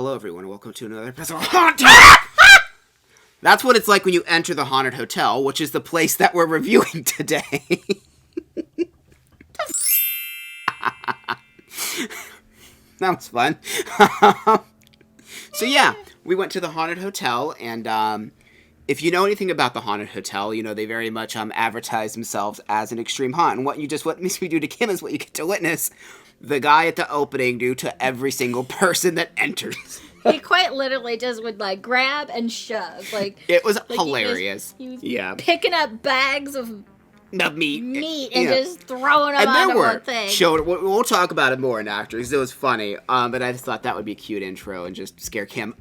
Hello, everyone. Welcome to another episode of Haunted. That's what it's like when you enter the haunted hotel, which is the place that we're reviewing today. That was fun. So yeah, we went to the haunted hotel, and if you know anything about the haunted hotel, you know they very much advertise themselves as an extreme haunt. And what we do to Kim is what you get to witness the guy at the opening do to every single person that enters. He quite literally just would grab and shove. It was hilarious. He was picking up bags of meat and just throwing them onto one thing. We'll talk about it more in after because it was funny. But I just thought that would be a cute intro and just scare Kim.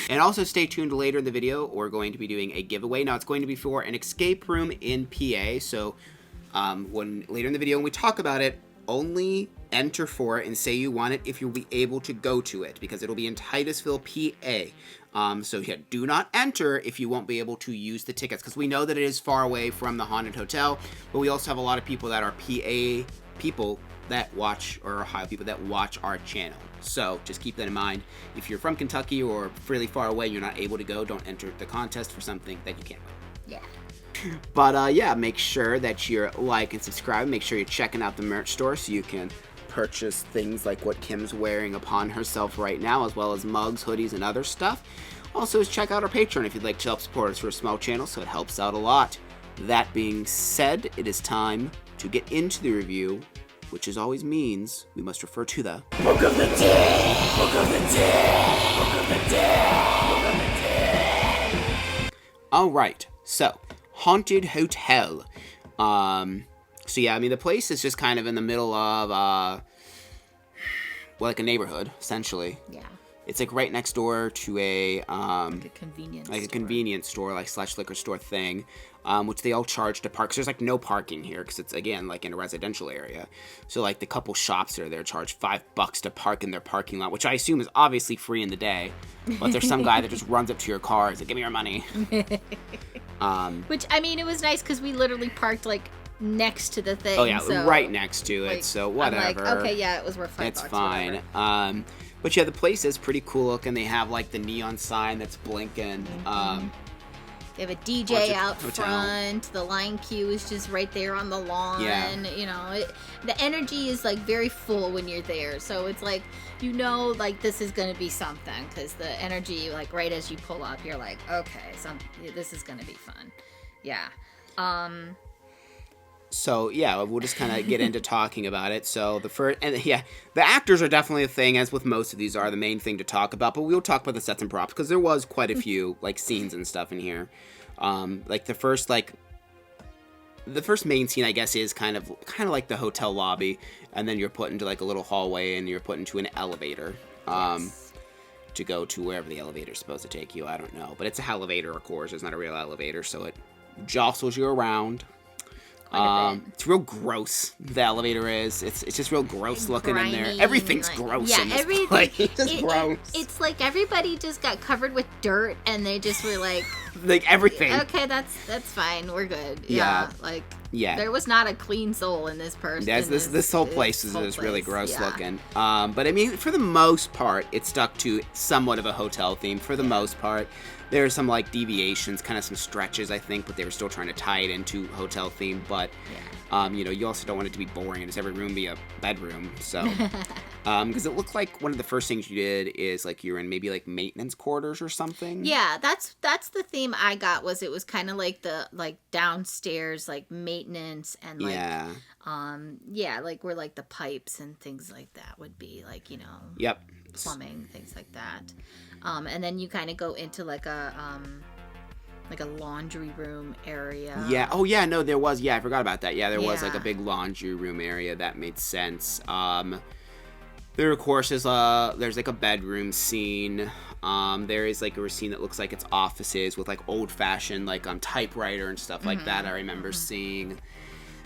And also stay tuned later in the video. We're going to be doing a giveaway. Now it's going to be for an escape room in PA. So later in the video when we talk about it, only enter for it and say you want it if you'll be able to go to it, because it'll be in Titusville, PA. So yeah, do not enter if you won't be able to use the tickets, because we know that it is far away from the haunted hotel, but we also have a lot of people that are PA people that watch, or Ohio people that watch our channel. So just keep that in mind. If you're from Kentucky or really far away and you're not able to go, don't enter the contest for something that you can't win. Yeah. But yeah, make sure that you're like and subscribe. Make sure you're checking out the merch store so you can purchase things like what Kim's wearing upon herself right now, as well as mugs, hoodies, and other stuff. Also, check out our Patreon if you'd like to help support us for a small channel, so it helps out a lot. That being said, it is time to get into the review, which as always means we must refer to the Book of the Dead! Book of the Dead! Book of the Dead! Book of the Dead! Alright, so haunted hotel. So yeah, I mean the place is just kind of in the middle of like a neighborhood, essentially. Yeah. It's like right next door to a convenience store, like slash liquor store thing, which they all charge to park. 'Cause there's like no parking here because it's again like in a residential area. So like the couple shops that are there charge $5 to park in their parking lot, which I assume is obviously free in the day. But there's some guy that just runs up to your car and says, "Give me your money." Which I mean, it was nice because we literally parked next to the thing. Oh yeah, so, right next to it. So whatever. I'm okay, yeah, it was worth $5. It's fine. Whatever. But yeah, the place is pretty cool looking. They have the neon sign that's blinking. They have a DJ out front. The line queue is just right there on the lawn. Yeah. You know, the energy is very full when you're there. So it's this is going to be something, because the energy, right as you pull up, you're like, okay, this is going to be fun. Yeah. So yeah, we'll just kind of get into talking about it. So the actors are definitely a thing, as with most of these are the main thing to talk about. But we'll talk about the sets and props because there was quite a few scenes and stuff in here. The first main scene, I guess, is kind of like the hotel lobby, and then you're put into a little hallway, and you're put into an elevator. To go to wherever the elevator's supposed to take you. I don't know, but it's a elevator, of course. It's not a real elevator, so it jostles you around. It's real gross. The elevator is. It's just real gross looking grimy, in there. Everything's gross in this place. It's gross. It's like everybody just got covered with dirt, and they just were everything. Okay, that's fine. We're good. Yeah. Yeah. There was not a clean soul in this person. Yes, this whole place is really gross looking. But I mean, for the most part, it stuck to somewhat of a hotel theme. For the most part. There are some deviations, kind of some stretches, I think, but they were still trying to tie it into hotel theme. But you also don't want it to be boring and just every room be a bedroom. So because it looked like one of the first things you did is you're in maybe maintenance quarters or something. Yeah, that's the theme I got. Was it was kind of the downstairs maintenance and where the pipes and things like that would be Yep. Plumbing, things like that. And then you kind of go into a laundry room area. Yeah. Oh yeah. No, there was. Yeah, I forgot about that. Yeah, there was a big laundry room area. That made sense. There of course is there's a bedroom scene. There is a scene that looks like it's offices with old fashioned typewriter and stuff like that. I remember seeing.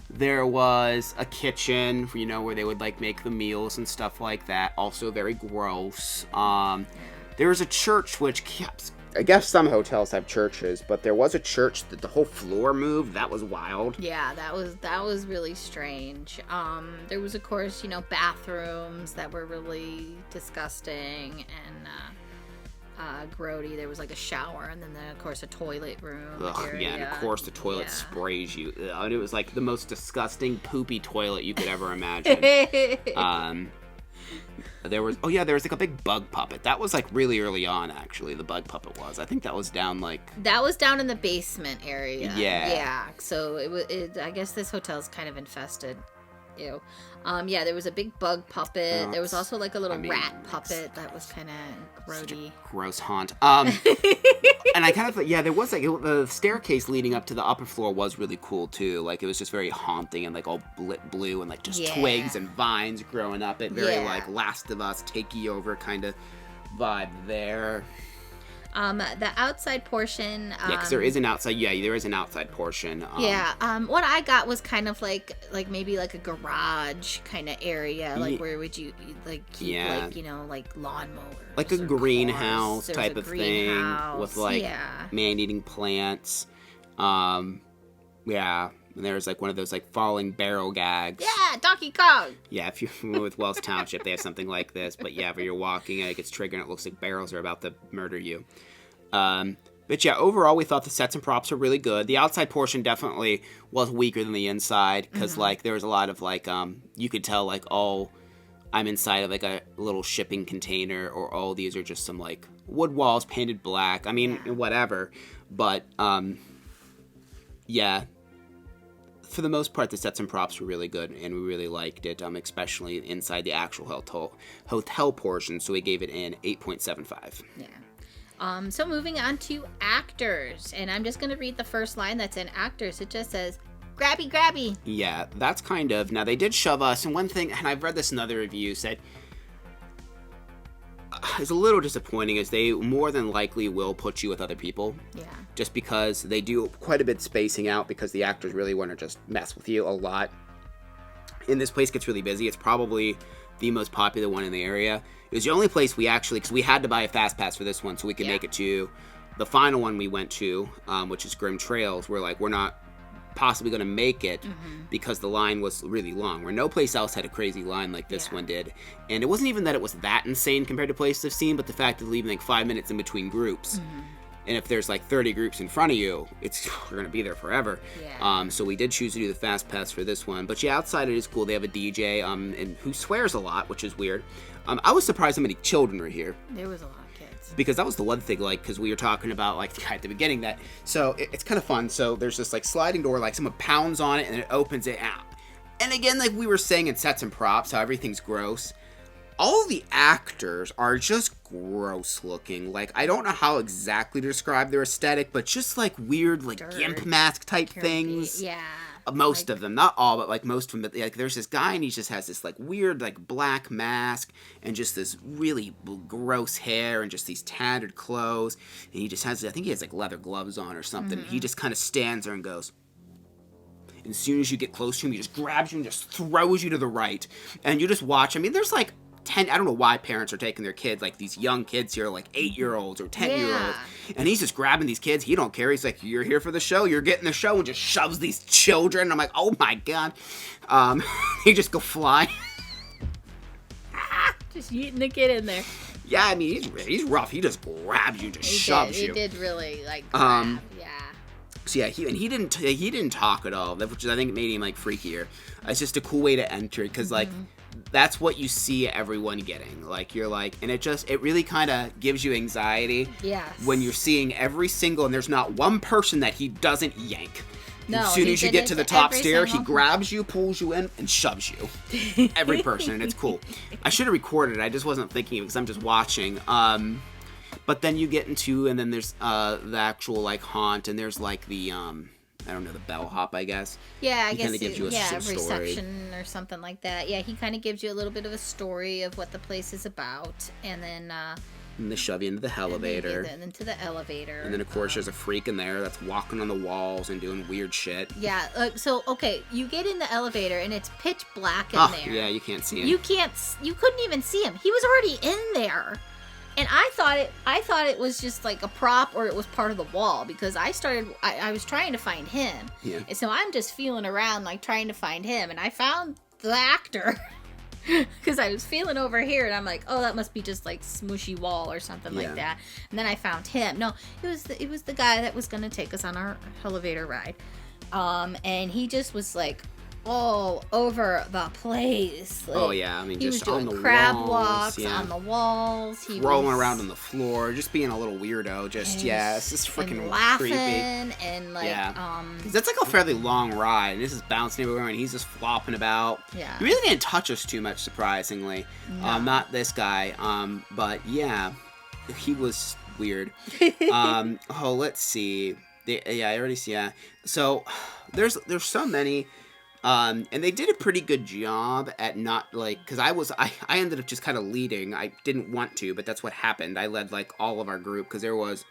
There was a kitchen, where they would make the meals and stuff like that. Also very gross. There was a church which kept I guess some hotels have churches, but there was a church that the whole floor moved. That was wild. Yeah, that was really strange. There was, of course, bathrooms that were really disgusting and grody. There was like a shower, and then of course a toilet room area. Yeah, and of course the toilet sprays you. And it was like the most disgusting, poopy toilet you could ever imagine. There was like a big bug puppet. That was like really early on, actually. The bug puppet was. I think that was down in the basement area. Yeah. So I guess this hotel's kind of infested. Ew. There was a big bug puppet. There was also like a little rat puppet that was kind of grody. Gross haunt. And I kind of thought, there was like the staircase leading up to the upper floor was really cool too. Like it was just very haunting and like all blue and like just twigs and vines growing up. It very like Last of Us, take you over kind of vibe there. The outside portion. Because there is an outside. Yeah, there is an outside portion. What I got was kind of like maybe like a garage kind of area, like where would you like keep like lawnmowers, like a greenhouse type of thing with like man-eating plants. And there's like one of those like falling barrel gags. Yeah, Donkey Kong. Yeah, if you're with Wells Township, they have something like this. But yeah, where you're walking and it gets triggered and it looks like barrels are about to murder you. But yeah, overall, we thought the sets and props were really good. The outside portion definitely was weaker than the inside because like there was a lot of like you could tell like I'm inside of like a little shipping container, or these are just some like wood walls painted black. I mean, whatever. But for the most part, the sets and props were really good, and we really liked it, especially inside the actual hotel portion. So we gave it an 8.75. Yeah. So moving on to actors, and I'm just going to read the first line that's in actors. It just says, "Grabby, grabby." Yeah, that's kind of... Now, they did shove us, and one thing, and I've read this in other reviews, that is a little disappointing, is they more than likely will put you with other people. Yeah. Just because they do quite a bit spacing out, because the actors really want to just mess with you a lot. And this place gets really busy. It's probably the most popular one in the area. It was the only place we actually, because we had to buy a fast pass for this one so we could make it to the final one we went to, which is Grim Trails. We're not possibly going to make it because the line was really long, where no place else had a crazy line like this one did. And it wasn't even that it was that insane compared to places I've seen, but the fact of leaving like 5 minutes in between groups. And if there's like 30 groups in front of you, you're going to be there forever. Yeah. So we did choose to do the fast pass for this one. But yeah, outside it is cool. They have a DJ and who swears a lot, which is weird. I was surprised how many children were here. There was a lot of kids. Because that was the one thing, like, because we were talking about, like, at the beginning that, so it's kind of fun. So there's this, like, sliding door, like, someone pounds on it and it opens it out. And again, like we were saying in sets and props, how everything's gross. All the actors are just gross looking. Like, I don't know how exactly to describe their aesthetic, but just like weird, like gimp mask type things. Yeah. Most of them, not all, but like most of them. But like, there's this guy and he just has this like weird, like black mask and just this really gross hair and just these tattered clothes. And he just has, I think he has like leather gloves on or something. He just kind of stands there and goes. And as soon as you get close to him, he just grabs you and just throws you to the right. And you just watch. I mean, there's like 10, I don't know why parents are taking their kids, like these young kids here, like 8-year-olds or 10-year-olds. And he's just grabbing these kids. He don't care. He's like, you're here for the show. You're getting the show, and just shoves these children. And I'm like, oh my God. He just go fly. Just yeeting the kid in there. Yeah, I mean, he's rough. He just grabs you, just shoves you. He did really, like, grab. So yeah, he didn't talk at all, which I think made him like freakier. It's just a cool way to enter, because like that's what you see everyone getting. Like you're like, and it really kind of gives you anxiety. Yes. When you're seeing every single, and there's not one person that he doesn't yank. No, as soon as you get to the top stair, he grabs you, pulls you in, and shoves you. Every person, and it's cool. I should have recorded it. I just wasn't thinking because I'm just watching. But then you get into, and then there's the actual like haunt, and there's like the I don't know, the bellhop, I guess. Yeah, I he guess kind of gives you a story. Reception or something like that. Yeah, he kind of gives you a little bit of a story of what the place is about, and then. And they shove you into the elevator. And then into the elevator. And then of course there's a freak in there that's walking on the walls and doing weird shit. Yeah. So okay, you get in the elevator and it's pitch black in there. Yeah, you can't see him. You couldn't even see him. He was already in there. And I thought it was just like a prop or it was part of the wall because I was trying to find him. Yeah. And so I'm just feeling around like trying to find him, and I found the actor because I was feeling over here, and I'm like, oh, that must be just like smushy wall or something like that. And then I found him. No, it was the guy that was gonna take us on our elevator ride, and he just was like all over the place. Like, oh yeah, I mean, he just was on doing the crab walls, walks on the walls. He rolling was around on the floor, just being a little weirdo. Just it's just freaking and laughing creepy. and like 'Cause that's like a fairly long ride, and this is bouncing everywhere, and he's just flopping about. Yeah. He really didn't touch us too much, surprisingly. No. Not this guy. But yeah, he was weird. Let's see. I already see. Yeah. So there's so many. And they did a pretty good job at not, like, because I ended up just kind of leading. I didn't want to, but that's what happened. I led, like, all of our group, because there was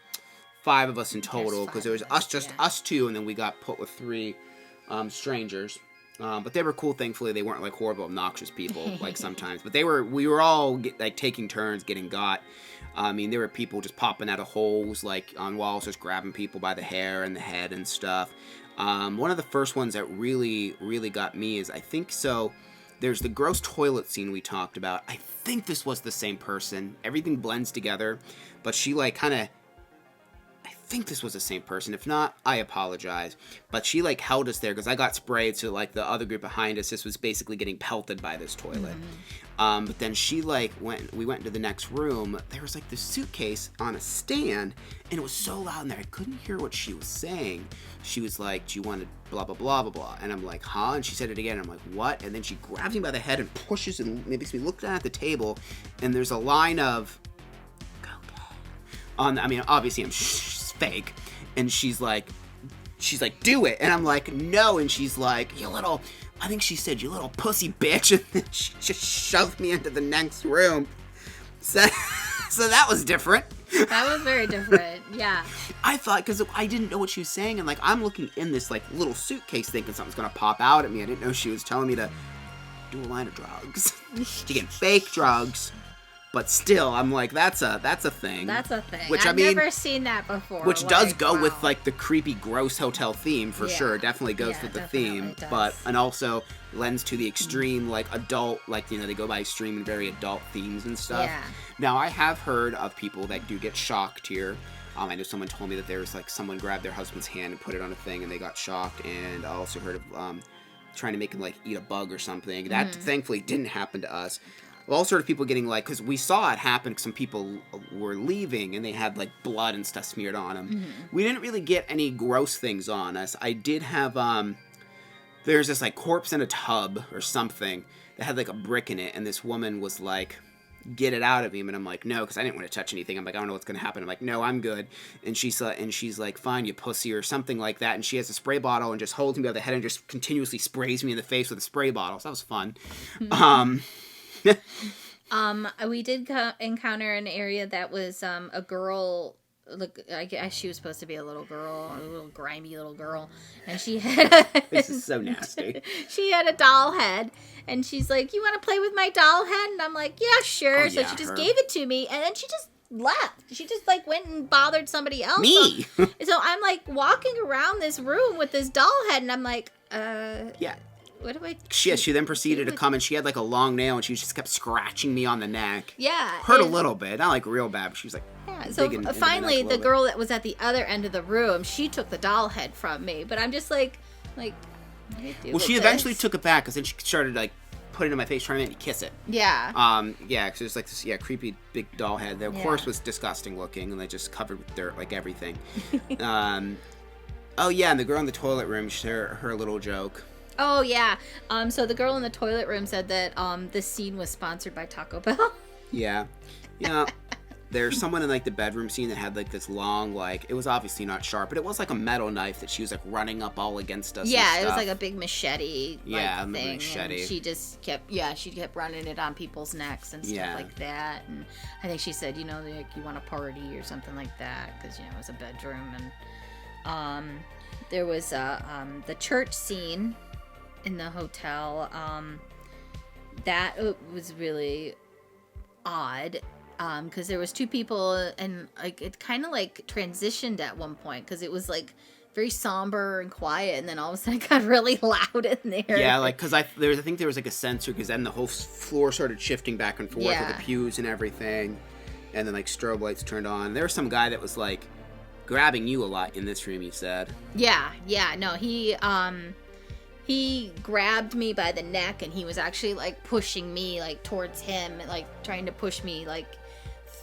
5 of us in total, because there was us 2, and then we got put with 3 strangers. But they were cool, thankfully. They weren't, like, horrible, obnoxious people, like, sometimes. But we were all, like, taking turns getting got. I mean, there were people just popping out of holes, like, on walls, just grabbing people by the hair and the head and stuff. One of the first ones that really, really got me is, I think so, there's the gross toilet scene we talked about. I think this was the same person. Everything blends together, but she, like, kind of, I think this was the same person. If not, I apologize. But she, like, held us there, because I got sprayed, so, like, the other group behind us, this was basically getting pelted by this toilet. But then she, like, we went into the next room, there was, like, this suitcase on a stand, and it was so loud in there, I couldn't hear what she was saying. She was like, do you want to blah, blah, blah, blah, blah, and I'm like, huh? And she said it again, and I'm like, what? And then she grabs me by the head and pushes and makes me look down at the table, and there's a line of, I mean, obviously I'm fake, and she's like, do it, and I'm like, no, and she's like, I think she said, you little pussy bitch, and then she just shoved me into the next room. So that was different. That was very different, yeah. I thought, because I didn't know what she was saying, and, like, I'm looking in this, like, little suitcase thinking something's going to pop out at me. I didn't know she was telling me to do a line of drugs. To get fake drugs. But still, I'm like, that's a thing. That's a thing. Which, I've never seen that before. Which does go with, like, the creepy, gross hotel theme, for sure. It definitely goes with the theme. Does. And also lends to the extreme, like, adult, like, they go by extreme and very adult themes and stuff. Yeah. Now, I have heard of people that do get shocked here. I know someone told me that there was, like, someone grabbed their husband's hand and put it on a thing and they got shocked. And I also heard of trying to make him, like, eat a bug or something. That, thankfully, didn't happen to us. All sort of people getting, like, because we saw it happen, some people were leaving and they had, like, blood and stuff smeared on them. We didn't really get any gross things on us. I did have, there's this, like, corpse in a tub or something that had, like, a brick in it, and this woman was like, get it out of him, and I'm like, no, because I didn't want to touch anything. I'm like, I don't know what's going to happen. I'm like, no, I'm good. And she's like, fine, you pussy, or something like that, and she has a spray bottle and just holds me by the head and just continuously sprays me in the face with a spray bottle. So that was fun. We did encounter an area that was a girl. Look, I guess she was supposed to be a little girl, a little grimy little girl, and she had This is so nasty. She had a doll head, and she's like, "You want to play with my doll head?" And I'm like, "Yeah, sure." Oh, so yeah, she just her. gave it to me, and then she just left. She just like went and bothered somebody else. Me. So I'm like walking around this room with this doll head, and I'm like, Yeah. What do I? She then proceeded to come, and she had, like, a long nail, and she just kept scratching me on the neck. Yeah. Hurt a little bit, not like real bad, but she was like, yeah. So digging into finally, neck a the little girl that was at the other end of the room, she took the doll head from me. But I'm just like, what do I do Well, with she eventually this? took it back, because then she started, like, putting it in my face, trying to make me kiss it. Yeah. Yeah, because there's, like, this, creepy big doll head. The horse was disgusting looking, and they just covered with dirt, like everything. Oh, yeah, and the girl in the toilet room, her little joke. Oh yeah. So the girl in the toilet room said that this scene was sponsored by Taco Bell. Yeah. Yeah. There's someone in, like, the bedroom scene that had, like, this long, like, it was obviously not sharp, but it was like a metal knife that she was, like, running up all against us. Yeah, and it was stuff. like a big machete. Yeah, like, a thing. machete. And she just kept running it on people's necks and stuff like that. And I think she said, like, you want a party or something like that, because it was a bedroom. And there was the church scene in the hotel. That was really odd. because there was two people, and like it kind of like transitioned at one point because it was like very somber and quiet, and then all of a sudden it got really loud in there. Yeah, like because I think there was like a sensor, because then the whole floor started shifting back and forth with the pews and everything, and then like strobe lights turned on. There was some guy that was like grabbing you a lot in this room, you said. Yeah, no, he grabbed me by the neck, and he was actually like pushing me like towards him, like trying to push me like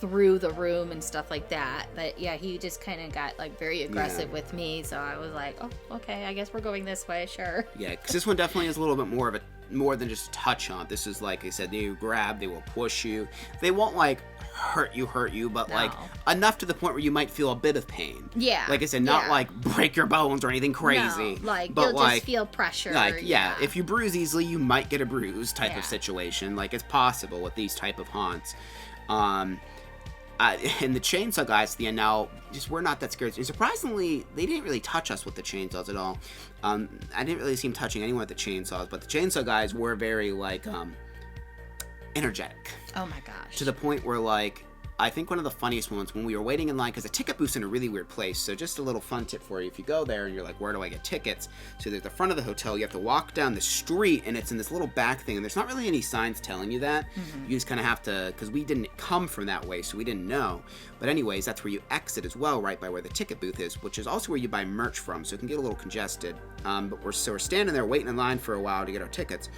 through the room and stuff like that. But yeah, he just kind of got like very aggressive with me, so I was like, oh, okay, I guess we're going this way, sure. Yeah, because this one definitely is a little bit more than just a touch on. This is, like I said, they grab, they will push you. They won't like hurt you, but like enough to the point where you might feel a bit of pain. Yeah, like I said, not like break your bones or anything crazy. No, like but you'll like, just feel pressure. Like if you bruise easily, you might get a bruise type of situation. Like it's possible with these type of haunts. And the chainsaw guys at the end now, just we're not that scared. And surprisingly, they didn't really touch us with the chainsaws at all. I didn't really see them touching anyone with the chainsaws, but the chainsaw guys were very like energetic. Oh my gosh. To the point where like, I think one of the funniest moments when we were waiting in line, because the ticket booth's in a really weird place. So just a little fun tip for you. If you go there and you're like, where do I get tickets? So there's the front of the hotel. You have to walk down the street, and it's in this little back thing. And there's not really any signs telling you that. Mm-hmm. You just kind of have to, because we didn't come from that way, so we didn't know. But anyways, that's where you exit as well, right by where the ticket booth is, which is also where you buy merch from. So it can get a little congested. But we're standing there waiting in line for a while to get our tickets.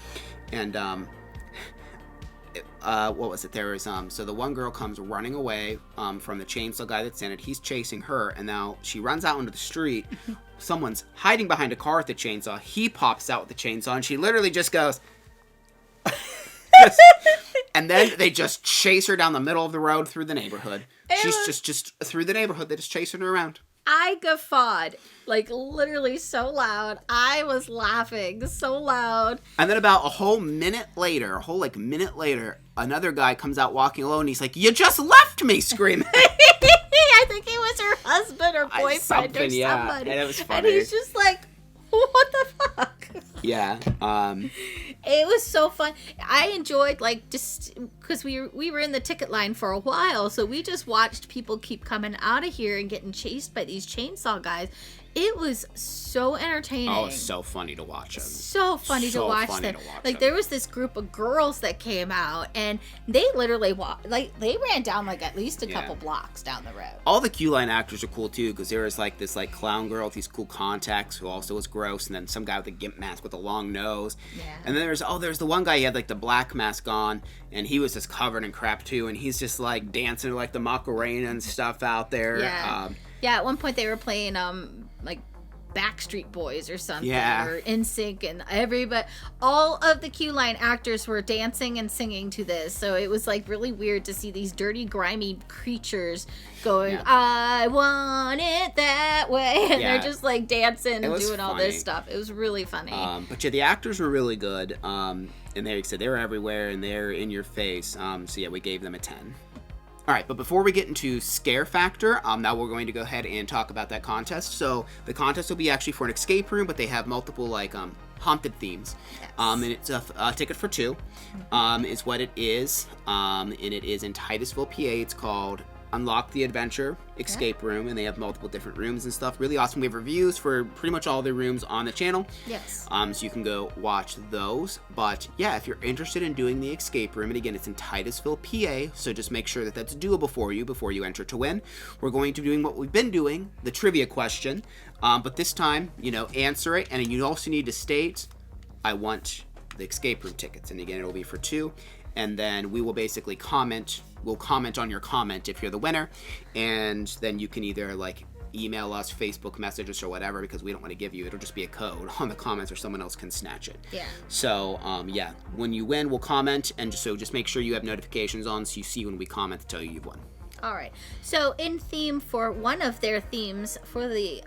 And what was it? There was so the one girl comes running away from the chainsaw guy that's in it. He's chasing her, and now she runs out into the street. Someone's hiding behind a car with the chainsaw. He pops out with the chainsaw, and she literally just goes. And then they just chase her down the middle of the road through the neighborhood. She's just through the neighborhood. They just chasing her around. I guffawed, like literally so loud. I was laughing so loud. And then about a whole minute later, another guy comes out walking alone. And he's like, "You just left me!" screaming. I think it was her husband or boyfriend or somebody. Yeah. And it was funny. And he's just like, "What the fuck?" Yeah. It was so fun. I enjoyed, like, just because we were in the ticket line for a while, so we just watched people keep coming out of here and getting chased by these chainsaw guys. It was so entertaining. Oh, it's so funny to watch them. So funny to watch them. Like, there was this group of girls that came out, and they literally they ran down, like, at least a couple blocks down the road. All the Q-Line actors are cool, too, because there was, like, this, like, clown girl with these cool contacts who also was gross, and then some guy with a gimp mask with a long nose. Yeah. And then there's the one guy, he had, like, the black mask on, and he was just covered in crap, too, and he's just, like, dancing, like, the Macarena and stuff out there. Yeah. Yeah, at one point they were playing, like Backstreet Boys or something, or NSYNC, and everybody, all of the Q-Line actors were dancing and singing to this, so it was like really weird to see these dirty, grimy creatures going, I want it that way, and they're just like dancing and doing all this stuff. It was really funny. But yeah, the actors were really good, and they said they were everywhere and they're in your face, so yeah, we gave them a 10. All right, but before we get into scare factor, now we're going to go ahead and talk about that contest. So the contest will be actually for an escape room, but they have multiple like haunted themes. Yes. And it's a ticket for 2, is what it is. And it is in Titusville, PA. It's called Unlock the Adventure Escape Room, and they have multiple different rooms and stuff. Really awesome. We have reviews for pretty much all the rooms on the channel. Yes. So you can go watch those. But yeah, if you're interested in doing the escape room, and again, it's in Titusville, PA, so just make sure that that's doable for you before you enter to win. We're going to be doing what we've been doing, the trivia question. But this time, answer it, and you also need to state, I want the escape room tickets. And again, it'll be for 2. And then we will basically comment. We'll comment on your comment if you're the winner. And then you can either like email us, Facebook message us, or whatever, because we don't want to give you, it'll just be a code on the comments or someone else can snatch it. Yeah. So, when you win, we'll comment. And just make sure you have notifications on so you see when we comment to tell you you've won. All right. So in theme for one of their themes for the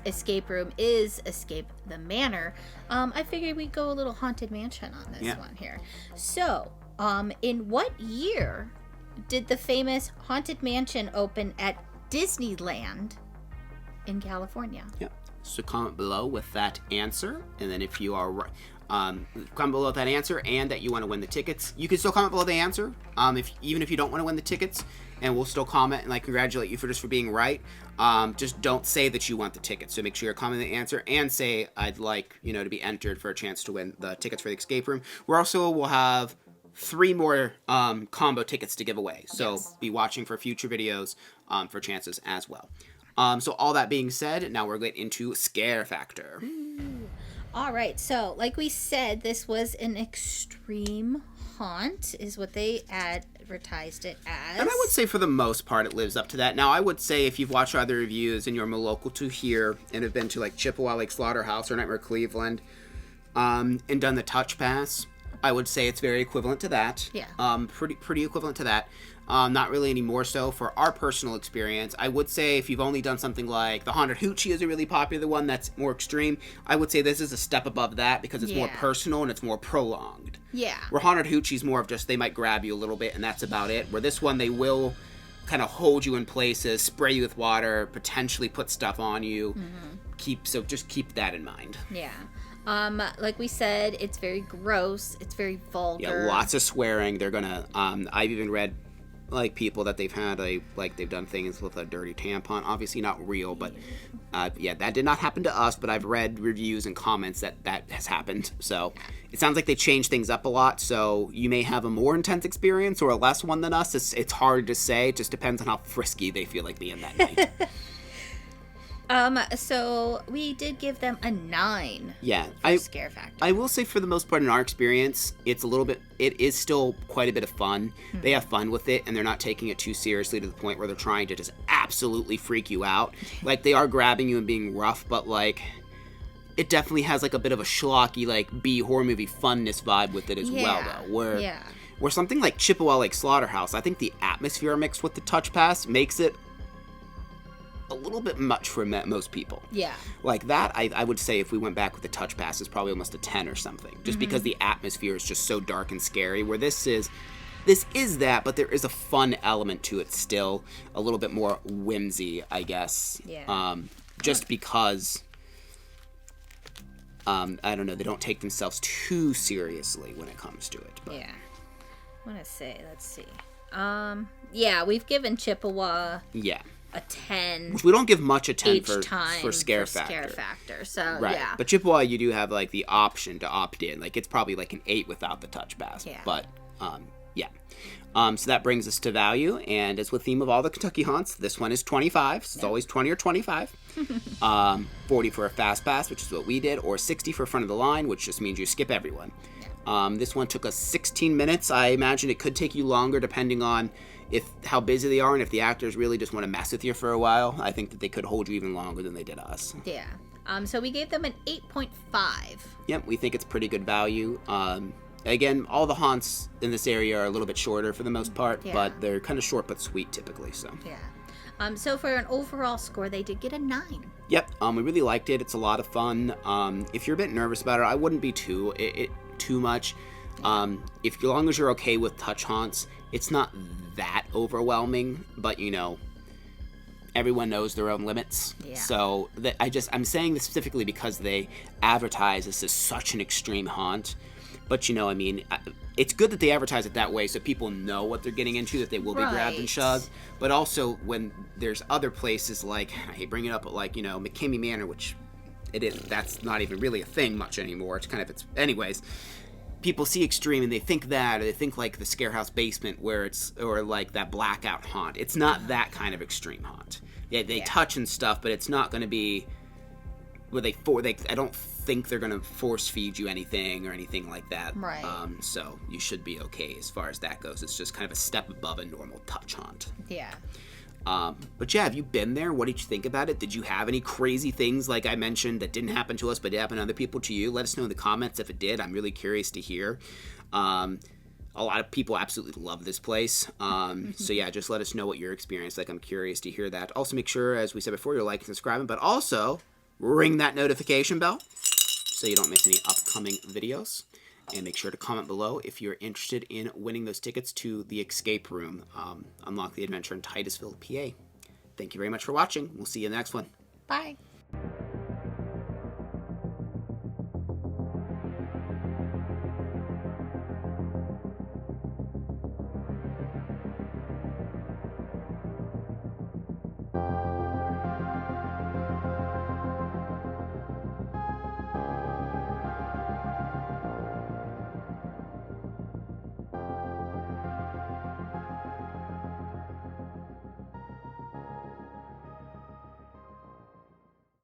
escape room is Escape the Manor. I figured we'd go a little Haunted Mansion on this one here. So, in what year did the famous Haunted Mansion open at Disneyland in California? Yeah. So comment below with that answer, and then if you are comment below with that answer and that you want to win the tickets. You can still comment below the answer, even if you don't want to win the tickets, and we'll still comment and congratulate you for being right. Just don't say that you want the tickets. So make sure you're commenting the answer and say I'd like to be entered for a chance to win the tickets for the escape room. We'll have 3 more combo tickets to give away. So be watching for future videos for chances as well. So all that being said, now we're going into scare factor. All right, so like we said, this was an extreme haunt, is what they advertised it as. And I would say for the most part, it lives up to that. Now, I would say if you've watched other reviews and you're more local to here and have been to Chippewa Lake Slaughterhouse or Nightmare Cleveland and done the touch pass, I would say it's very equivalent to that. Yeah. Pretty equivalent to that. Not really any more so for our personal experience. I would say if you've only done something like the Haunted Hoochie is a really popular one that's more extreme, I would say this is a step above that because it's more personal and it's more prolonged. Yeah. Where Haunted Hoochie's more of just they might grab you a little bit and that's about it. Where this one they will kind of hold you in places, spray you with water, potentially put stuff on you. Mm-hmm. Just keep that in mind. Yeah. Like we said, it's very gross. It's very vulgar. Yeah, lots of swearing. They're gonna. I've even read people that they've had they've done things with a dirty tampon. Obviously not real, but that did not happen to us. But I've read reviews and comments that has happened. So it sounds like they changed things up a lot. So you may have a more intense experience or a less one than us. It's hard to say. It just depends on how frisky they feel like being that night. So we did give them a 9. Yeah, for scare factor. I will say for the most part in our experience, it is still quite a bit of fun. Mm-hmm. They have fun with it, and they're not taking it too seriously to the point where they're trying to just absolutely freak you out. They are grabbing you and being rough, but it definitely has a bit of a schlocky B horror movie funness vibe with it as well, though. Where something like Chippewa Lake Slaughterhouse, I think the atmosphere mixed with the touch pass makes it a little bit much for most people. Yeah. That, I would say if we went back with the touch pass, is probably almost a 10 or something. Just because the atmosphere is just so dark and scary, where this is that, but there is a fun element to it still. A little bit more whimsy, I guess. Yeah. Just because, I don't know, they don't take themselves too seriously when it comes to it. But. Yeah. I want to say, let's see. Yeah, we've given Chippewa... Yeah. a 10. Which we don't give much a 10 for scare factor. So, right. Yeah. But Chippewa, you do have, the option to opt in. It's probably an 8 without the touch pass. Yeah. But, yeah. So that brings us to value. And as with theme of all the Kentucky haunts, this one is 25. So it's always 20 or 25. 40 for a fast pass, which is what we did. Or 60 for front of the line, which just means you skip everyone. Yeah. This one took us 16 minutes. I imagine it could take you longer depending on how busy they are and if the actors really just want to mess with you for a while. I think that they could hold you even longer than they did us. Yeah. So we gave them an 8.5. Yep, we think it's pretty good value. Again, all the haunts in this area are a little bit shorter for the most part, but they're kind of short but sweet typically. So yeah. So for an overall score, they did get a 9. Yep. We really liked it. It's a lot of fun. If you're a bit nervous about it, I wouldn't be too much. As long as you're okay with touch haunts, it's not that overwhelming, but everyone knows their own limits. Yeah. So I'm saying this specifically because they advertise this as such an extreme haunt. But it's good that they advertise it that way so people know what they're getting into, that they will be grabbed and shoved. But also when there's other places I hate bringing it up, but McKamey Manor, which that's not even really a thing much anymore. Anyways. People see extreme and they think that, or they think the Scarehouse basement or that blackout haunt. It's not that kind of extreme haunt. Yeah, they touch and stuff, but it's not going to be where I don't think they're going to force feed you anything or anything like that. Right. So you should be okay as far as that goes. It's just kind of a step above a normal touch haunt. Yeah. But yeah, have you been there? What did you think about it? Did you have any crazy things like I mentioned that didn't happen to us but did happen to other people to you? Let us know in the comments if it did. I'm really curious to hear. A lot of people absolutely love this place. So yeah, just let us know what your experience like. I'm curious to hear that. Also make sure, as we said before, you're liking and subscribing, but also ring that notification bell so you don't miss any upcoming videos. And make sure to comment below if you're interested in winning those tickets to the escape room. Unlock the adventure in Titusville, PA. Thank you very much for watching. We'll see you in the next one. Bye.